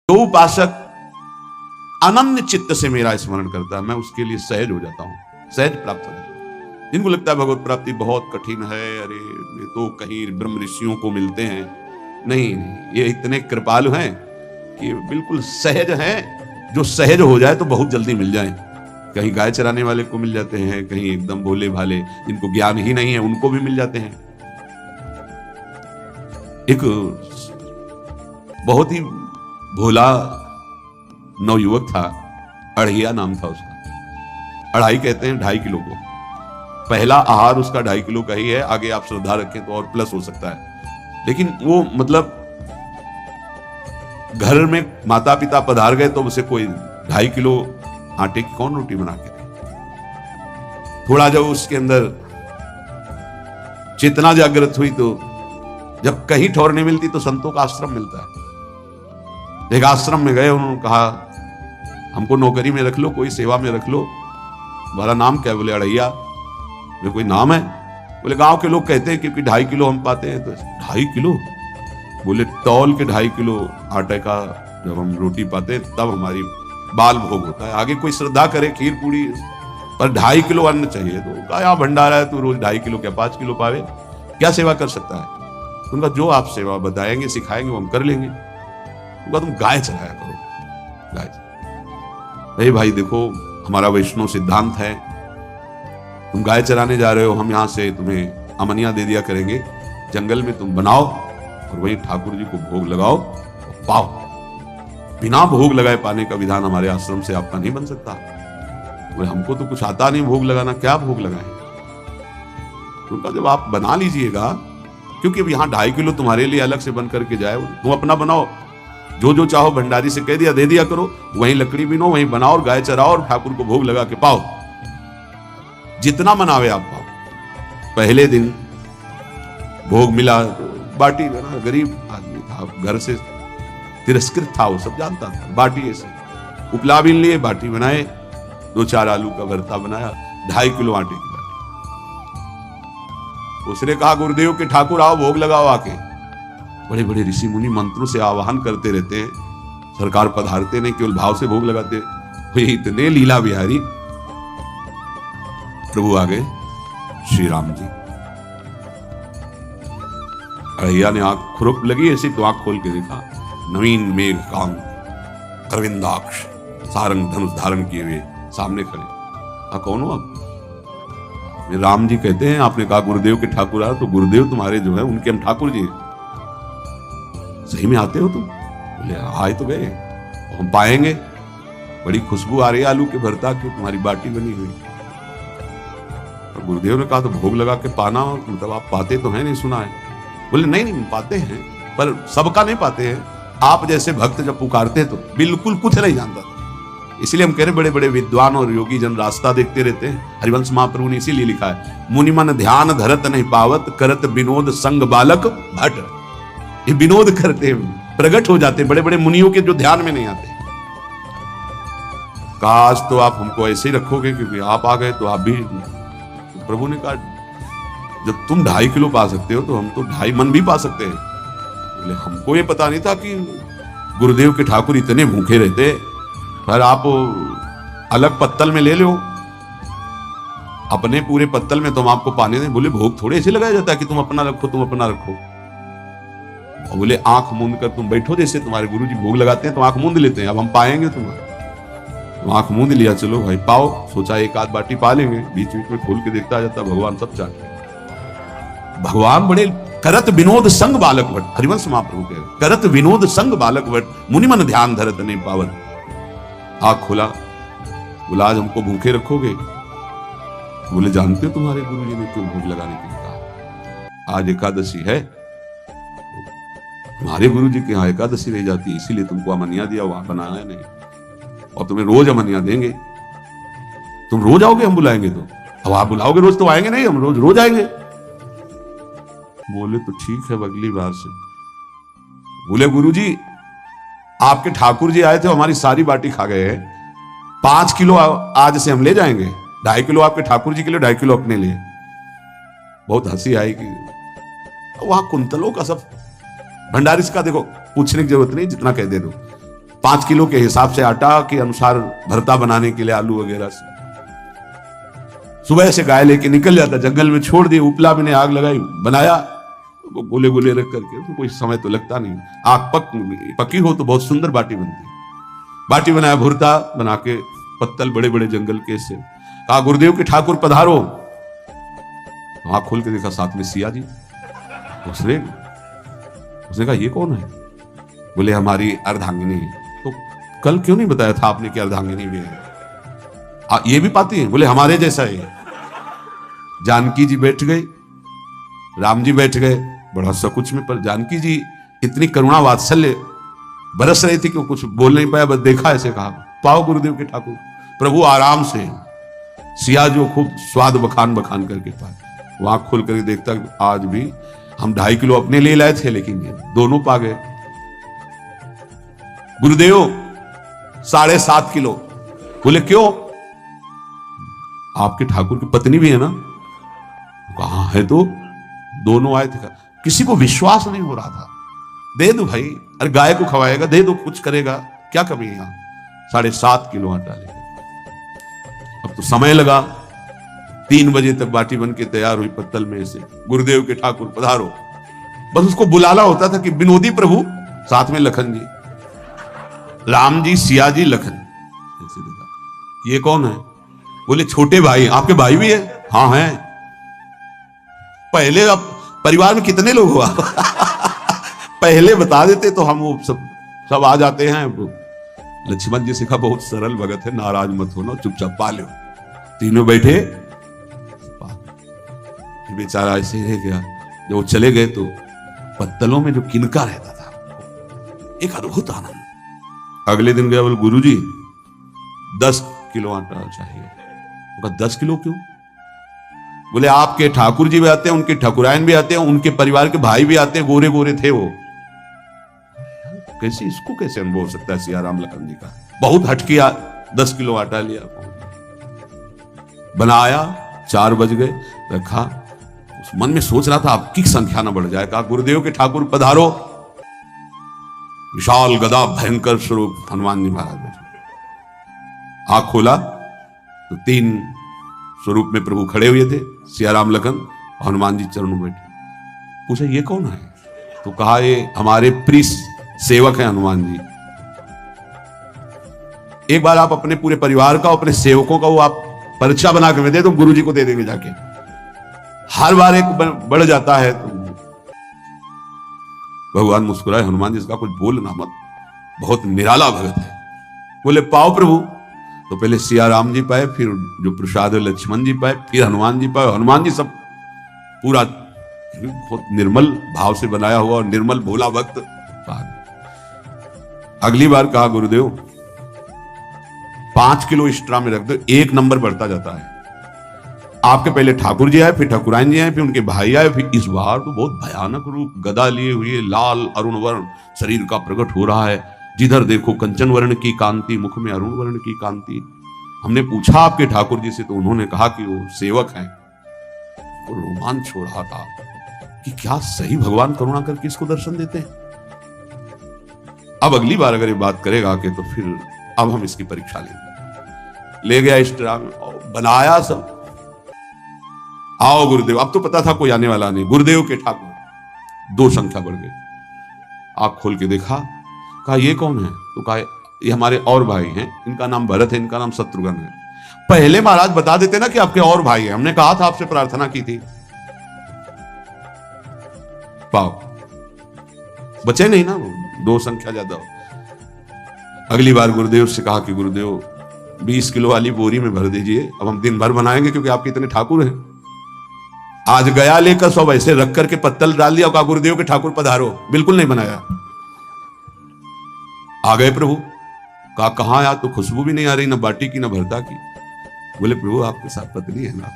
जो उपासक अनन्य चित्त से मेरा स्मरण करता है, मैं उसके लिए सहज हो जाता हूँ, सहज प्राप्त हो जाता हूँ। जिनको लगता है भगवत प्राप्ति बहुत कठिन है, अरे ये तो कहीं ब्रह्म ऋषियों को मिलते हैं, नहीं, ये इतने कृपालु हैं कि बिल्कुल सहज हैं। जो सहज हो जाए तो बहुत जल्दी मिल जाए। कहीं गाय चराने वाले को मिल जाते हैं, कहीं एकदम भोले भाले जिनको ज्ञान ही नहीं है उनको भी मिल जाते हैं। एक बहुत ही भोला नवयुवक था, अढ़िया नाम था उसका। अढ़ाई कहते हैं 2.5 किलो को। पहला आहार उसका 2.5 किलो का ही है, आगे आप श्रद्धा रखें तो और प्लस हो सकता है। लेकिन वो मतलब घर में माता पिता पधार गए तो उसे कोई 2.5 किलो आटे की कौन रोटी बना के दे। थोड़ा जब उसके अंदर चेतना जागृत हुई तो जब कहीं ठौर नहीं मिलती तो संतों का आश्रम मिलता है। एक आश्रम में गए, उन्होंने कहा हमको नौकरी में रख लो, कोई सेवा में रख लो। तुम्हारा नाम क्या है? बोले अढ़ैया। बोले कोई नाम है? बोले गांव के लोग कहते हैं क्योंकि 2.5 किलो हम पाते हैं। तो 2.5 किलो? बोले तौल के 2.5 किलो आटे का जब हम रोटी पाते हैं तब हमारी बाल भोग होता है। आगे कोई श्रद्धा करे खीर पूरी, पर 2.5 किलो अन्न चाहिए। तो कहा यहाँ भंडारा है, तो रोज 2.5 किलो क्या 5 किलो पावे, क्या सेवा कर सकता है? उनका जो आप सेवा बताएंगे सिखाएंगे वो हम कर लेंगे। उनका तुम गाय चलाया करो, गाय। अरे भाई देखो, हमारा वैष्णव सिद्धांत है, तुम गाय चराने जा रहे हो, हम यहां से तुम्हें अमनिया दे दिया करेंगे, जंगल में तुम बनाओ और वहीं ठाकुर जी को भोग लगाओ और पाओ। बिना भोग लगाए पाने का विधान हमारे आश्रम से आपका नहीं बन सकता। बोले हमको तो कुछ आता नहीं भोग लगाना, क्या भोग लगाएं? उनका जब आप बना लीजिएगा, क्योंकि अब यहाँ 2.5 किलो तुम्हारे लिए अलग से बन करके जाए, तुम अपना बनाओ, जो जो चाहो भंडारी से कह दिया दे दिया करो, वहीं लकड़ी बिनो, वहीं बनाओ और गाय चराओ और ठाकुर को भोग लगा के पाओ। जितना मनावे आप पाओ। पहले दिन भोग मिला तो बाटी, गरीब आदमी था, घर से तिरस्कृत था, वो सब जानता था। बाटी ऐसे उपला बीन लिए, बाटी बनाए, 2-4 आलू का भरता बनाया, 2.5 किलो आटे की बाटी। उसने कहा गुरुदेव के ठाकुर आओ भोग लगाओ आके। बड़े बड़े ऋषि मुनि मंत्रों से आवाहन करते रहते हैं, सरकार पधारते नहीं, केवल भाव से भोग लगाते। वो इतने लीला बिहारी प्रभु आ गए, श्री राम जी। अढ़ैया ने आंख खुरप लगी ऐसी तो आंख खोल के देखा, नवीन मेघ कांत अरविंदाक्ष सारंग धनुष धारण किए हुए सामने खड़े। कौन हो आप? राम जी कहते हैं आपने कहा गुरुदेव के ठाकुर आ, तो गुरुदेव तुम्हारे जो है उनके हम ठाकुर जी। सही में आते हो तुम? बोले आए तो गए, हम पाएंगे। बड़ी खुशबू आ रही है आलू के भरता की, तुम्हारी बाटी बनी हुई। और गुरुदेव ने कहा तो भोग लगा के पाना, मतलब आप पाते तो हैं, नहीं सुना है? बोले नहीं नहीं पाते हैं, पर सबका नहीं पाते हैं। आप जैसे भक्त जब पुकारते तो बिल्कुल कुछ नहीं जानता था। इसलिए हम कह रहे बड़े बड़े विद्वान और योगी जन रास्ता देखते रहते हैं। हरिवंश महाप्रभु ने इसीलिए लिखा है, मुनि मन ध्यान धरत नहीं पावत, करत विनोद संग बालक भट। ये विनोद करते प्रकट हो जाते बड़े बड़े मुनियों के जो ध्यान में नहीं आते। काश तो आप हमको ऐसे ही रखोगे, क्योंकि आप आ गए तो आप भी। तो प्रभु ने कहा जब तुम 2.5 किलो पा सकते हो तो हम तो 2.5 मन भी पा सकते हैं। बोले हमको ये पता नहीं था कि गुरुदेव के ठाकुर इतने भूखे रहते, पर आप अलग पत्तल में ले लो, अपने पूरे पत्तल में तुम आपको पाने दें। बोले भोग थोड़े ऐसे लगाया जाता है कि तुम अपना रखो, तुम अपना रखो। और बोले आंख मूंद कर तुम बैठो, जैसे तुम्हारे गुरुजी भोग लगाते हैं तो आंख मूंद लेते हैं, अब हम पाएंगे तुम्हारा। तो आंख मूंद लिया, चलो भाई पाओ। सोचा एक आध बाटी पा लेंगे, बीच बीच में खोल के देखता जाता भगवान सब चाट। भगवान बड़े करत विनोद संग बालक भट, हरिवंश महाप्रभु कह रहे, करत विनोद संग बालक भट, मुनि मन ध्यान धरत नहीं पावत। आंख खोला, बोला आज हमको भूखे रखोगे? बोले जानते हो तुम्हारे गुरुजी ने क्यों भोग लगाने के लिए कहा? आज एकादशी है, तुम्हारे गुरुजी के यहाँ एकादशी रह जाती है, इसीलिए तुमको अमनिया दिया, वहां बनाया नहीं, और तुम्हें रोज अमनिया देंगे। तुम रोज आओगे, हम बुलाएंगे तो? अब आप बुलाओगे रोज तो आएंगे नहीं, हम रोज रोज आएंगे। बोले तो ठीक है, अगली बार से। बोले गुरुजी आपके ठाकुर जी आए थे, हमारी सारी बाटी खा गए हैं, 5 किलो आज से हम ले जाएंगे, 2.5 किलो आपके ठाकुर जी के लिए, 2.5 किलो अपने लिए। बहुत हंसी आई कि वहां कुंतलों का सब भंडारिस का देखो, पूछने की जरूरत नहीं, जितना कह दे दो। 5 किलो के हिसाब से आटा के अनुसार भरता बनाने के लिए आलू वगैरह से सुबह से गाय लेके निकल जाता, जंगल में छोड़ दिए, उपला में ने आग लगाई, बनाया, वो गोले गोले रख करके, तो कोई समय तो लगता नहीं, आग पकी हो तो बहुत सुंदर बाटी बनती। बाटी बनाया, भुरता बना के, पत्तल बड़े बड़े जंगल के से, कहा गुरुदेव के ठाकुर पधारो। आंख खोल के देखा साथ में सिया जी। उसने कहा ये कौन है? बोले हमारी अर्धांगिनी। तो कल क्यों नहीं बताया था आपने कि अर्धांगिनी भी है? ये भी पाती है? बोले हमारे जैसा है। जानकी जी बैठ गई, राम जी बैठ गए, बड़ा सकुच में, पर जानकी जी इतनी करुणा वात्सल्य बरस रही थी कि कुछ बोल नहीं पाया, बस देखा, ऐसे कहा पाओ गुरुदेव के ठाकुर। प्रभु आराम से, सिया जो खूब स्वाद बखान बखान करके पाए, वहां खोल करके देखता आज भी हम 2.5 किलो अपने लिए लाए थे, लेकिन ये दोनों पा गए। गुरुदेव 7.5 किलो। बोले क्यों? आपके ठाकुर की पत्नी भी है ना? कहां है? तो दोनों आए थे। किसी को विश्वास नहीं हो रहा था। दे दो भाई, अरे गाय को खवाएगा, दे दो, कुछ करेगा, क्या कमी है यहां? 7.5 किलो आटा ले। अब तो समय लगा, 3 बजे तक बाटी बन के तैयार हुई पत्तल में से। गुरुदेव के ठाकुर पधारो। बस उसको बुलाना होता था कि विनोदी प्रभु, साथ में लखन जी, राम जी, सिया जी, लखन। ऐसे देखा, ये कौन है? बोले छोटे भाई। आपके भाई भी है? हाँ है। पहले अब परिवार में कितने लोग हुआ? पहले बता देते तो हम वो सब आ जाते हैं। लक्ष्मण जी से कहा बहुत सरल भगत है, नाराज मत होना, चुपचाप पा लो। तीनों बैठे, फिर बेचारा ऐसे रह गया। जब वो चले गए तो पत्तलों में जो किनका रहता था, एक अद्भुत आनंद। अगले दिन गया, बोले गुरुजी 10 किलो आटा चाहिए। 10 किलो क्यों? बोले आपके ठाकुर जी भी आते हैं, उनके ठाकुरायन भी आते हैं, उनके परिवार के भाई भी आते हैं, गोरे गोरे थे वो। कैसे, इसको कैसे अनुभव हो सकता है? सियाराम लखन जी का बहुत हट किया। 10 किलो आटा लिया, बनाया, 4 बज गए, रखा। उस मन में सोच रहा था आपकी संख्या ना बढ़ जाए। कहा गुरुदेव के ठाकुर पधारो। विशाल गदा भयंकर स्वरूप हनुमान जी महाराज बैठे। आंख खोला तो 3 स्वरूप में प्रभु खड़े हुए थे, सियाराम लखन, हनुमान जी चरणों बैठे। पूछा ये कौन है? तो कहा ये हमारे प्रिय सेवक हैं हनुमान जी। एक बार आप अपने पूरे परिवार का, अपने सेवकों का वो आप परीक्षा बना के दे दो, गुरु जी को दे देंगे जाके। हर बार एक बढ़ जाता है तो भगवान मुस्कुराए, हनुमान जी इसका कुछ बोलना मत, बहुत निराला भगत है। बोले पाओ प्रभु। तो पहले सिया राम जी पाए, फिर जो प्रसाद लक्ष्मण जी पाए, फिर हनुमान जी पाए। हनुमान जी सब पूरा बहुत निर्मल भाव से बनाया हुआ और निर्मल भोला भक्त। अगली बार कहा गुरुदेव 5 किलो एक्स्ट्रा में रख दो, 1 नंबर बढ़ता जाता है। आपके पहले ठाकुर जी आए, फिर ठाकुराइन जी आए, फिर उनके भाई आए, फिर इस बार तो बहुत भयानक रूप, गदा लिए हुए, लाल अरुण वर्ण शरीर का प्रकट हो रहा है। जिधर देखो कंचन वर्ण की कांति, मुख में अरुण वर्ण की कांति। हमने पूछा आपके ठाकुर जी से तो उन्होंने कहा कि वो सेवक हैं। तो रोमांच हो रहा था कि क्या सही भगवान करुणा करके इसको दर्शन देते हैं। अब अगली बार अगर ये बात करेगा कि तो फिर अब हम इसकी परीक्षा लेंगे। ले गया इस तरह में, बनाया सब। आओ गुरुदेव। अब तो पता था कोई आने वाला नहीं। गुरुदेव के ठाकुर 2 संख्या बढ़ गई। आंख खोल के देखा, कहा ये कौन है? तो कहा ये हमारे और भाई हैं, इनका नाम भरत है, इनका नाम शत्रुघ्न है। पहले महाराज बता देते ना कि आपके और भाई हैं, हमने कहा था, आपसे प्रार्थना की थी। पाओ, बचे नहीं ना, 2 संख्या ज्यादा। अगली बार गुरुदेव से कहा कि गुरुदेव 20 किलो वाली बोरी में भर दीजिए, अब हम दिन भर बनाएंगे क्योंकि आपके इतने ठाकुर हैं। आज गया लेकर सब ऐसे रख करके पत्तल डाल दिया, कहा गुरुदेव के ठाकुर पधारो। बिल्कुल नहीं बनाया। आ गए प्रभु। कहा कहां? यार तो खुशबू भी नहीं आ रही, ना बाटी की ना भरता की। बोले प्रभु आपके साथ पत्नी है ना,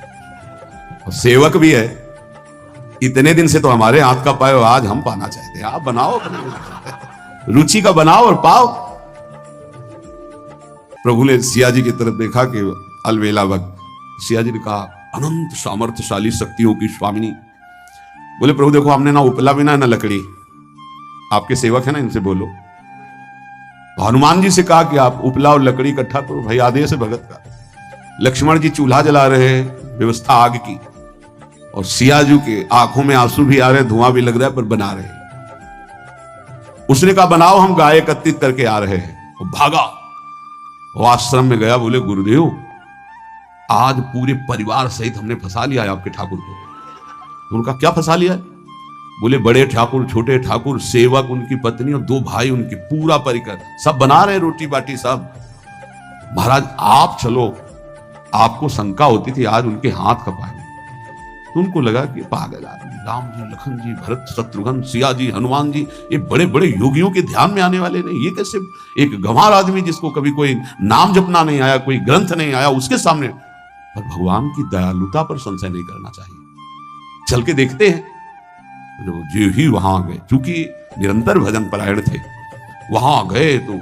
और सेवक भी है, इतने दिन से तो हमारे हाथ का पाए, आज हम पाना चाहते हैं, आप बनाओ, रुचि का बनाओ और पाओ। प्रभु ने सिया जी की तरफ देखा कि अलवेला वक्त। सिया जी ने कहा अनंत सामर्थ्यशाली शक्तियों की स्वामिनी। बोले प्रभु देखो हमने ना उपला बिना ना लकड़ी, आपके सेवक है ना, इनसे बोलो। हनुमान जी से कहा कि आप उपला और लकड़ी इकट्ठा करो, भाई आदेश है भगत का। लक्ष्मण जी चूल्हा जला रहे हैं, व्यवस्था आग की, और सियाजू के आंखों में आंसू भी आ रहे हैं, धुआं भी लग रहा है, पर बना रहे हैं। उसने कहा बनाओ, हम गाय एकत्रित करके आ रहे हैं। वो भागा, वो आश्रम में गया, बोले गुरुदेव आज पूरे परिवार सहित हमने फंसा लिया है आपके ठाकुर को। उनका क्या फंसा लिया है? बोले बड़े ठाकुर, छोटे ठाकुर, सेवक, उनकी पत्नी और 2 भाई उनके, पूरा परिकर, सब बना रहे रोटी बाटी सब। महाराज आप चलो, आपको शंका होती थी आज उनके हाथ कपाए। तो उनको लगा कि पागल आदमी, राम जी, लखन जी, भरत, शत्रुघ्न, सिया जी, हनुमान जी, ये बड़े बड़े योगियों के ध्यान में आने वाले नहीं, ये कैसे एक गंवार आदमी जिसको कभी कोई नाम जपना नहीं आया, कोई ग्रंथ नहीं आया, उसके सामने। पर भगवान की दयालुता पर संशय नहीं करना चाहिए। चल के देखते हैं। जो ही वहां गए, चूंकि निरंतर भजन परायण थे, वहां गए तो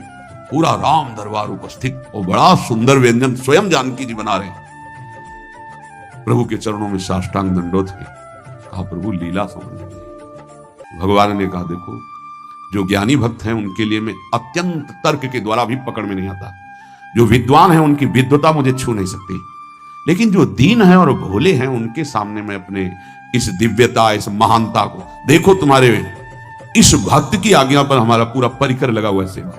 पूरा राम दरबार उपस्थित, और बड़ा सुंदर व्यंजन स्वयं जानकी जी बना रहे हैं। प्रभु के चरणों में साष्टांग दंडोत है। कहा प्रभु लीला समझ लीजिए। भगवान ने कहा देखो, जो ज्ञानी भक्त हैं उनके लिए मैं अत्यंत तर्क के द्वारा भी पकड़ में नहीं आता। जो विद्वान हैं उनकी विद्वता मुझे छू नहीं सकती, लेकिन जो दीन है और भोले हैं उनके सामने मैं अपने इस दिव्यता, इस महानता को, देखो तुम्हारे इस भक्त की आज्ञा पर हमारा पूरा परिकर लगा हुआ है सेवा।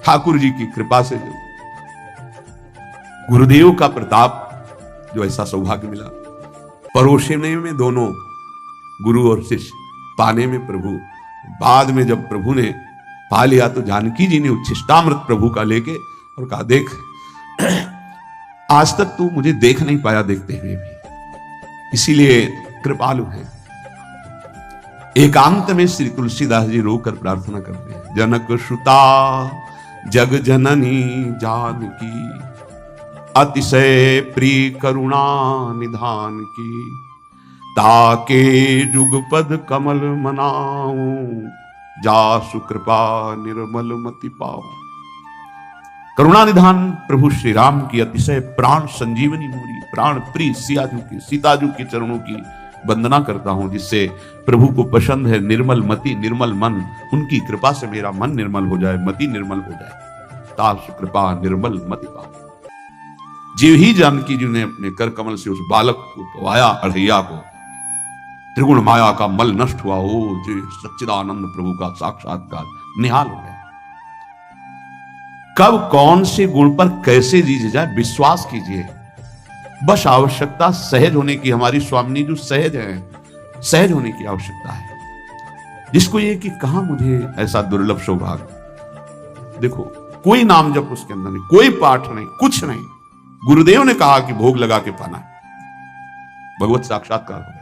ठाकुर जी की कृपा से जो गुरुदेव का प्रताप, जो ऐसा सौभाग्य मिला, परोसने में दोनों गुरु और शिष्य, पाने में प्रभु। बाद में जब प्रभु ने पा लिया तो जानकी जी ने उच्छिष्टामृत प्रभु का लेके और कहा देख आज तक तू मुझे देख नहीं पाया देखते हुए भी, इसीलिए कृपालु है। एकांत में श्री तुलसीदास जी रोकर प्रार्थना करते हैं, जनक सुता जग जननी जानकी, अतिशय प्रिय करुणा निधान की, ताके जुगपद कमल मनाऊं, जासु कृपा निर्मल मति पाऊं। करुणा निधान प्रभु श्री राम की अतिशय प्राण संजीवनी मूरी, प्राण प्रिय सियाजू की, सीताजू के चरणों की वंदना करता हूं, जिससे प्रभु को पसंद है निर्मल मति, निर्मल मन। उनकी कृपा से मेरा मन निर्मल हो जाए, मति निर्मल हो जाए, तासु कृपा निर्मल मति पाऊं। जीव ही जानकी जी ने अपने कर कमल से उस बालक को पवाया, अढ़ैया को, त्रिगुण माया का मल नष्ट हुआ हो, जो सच्चिदानंद प्रभु का साक्षात्कार निहाल हो गया। कब कौन से गुण पर कैसे जी जाए विश्वास कीजिए, बस आवश्यकता सहज होने की। हमारी स्वामिनी जो सहज है, सहज होने की आवश्यकता है। जिसको ये कि कहां मुझे ऐसा दुर्लभ सौभाग्य, देखो कोई नाम जप उसके अंदर नहीं, कोई पाठ नहीं, कुछ नहीं। गुरुदेव ने कहा कि भोग लगा के पाना है, भगवत साक्षात्कार।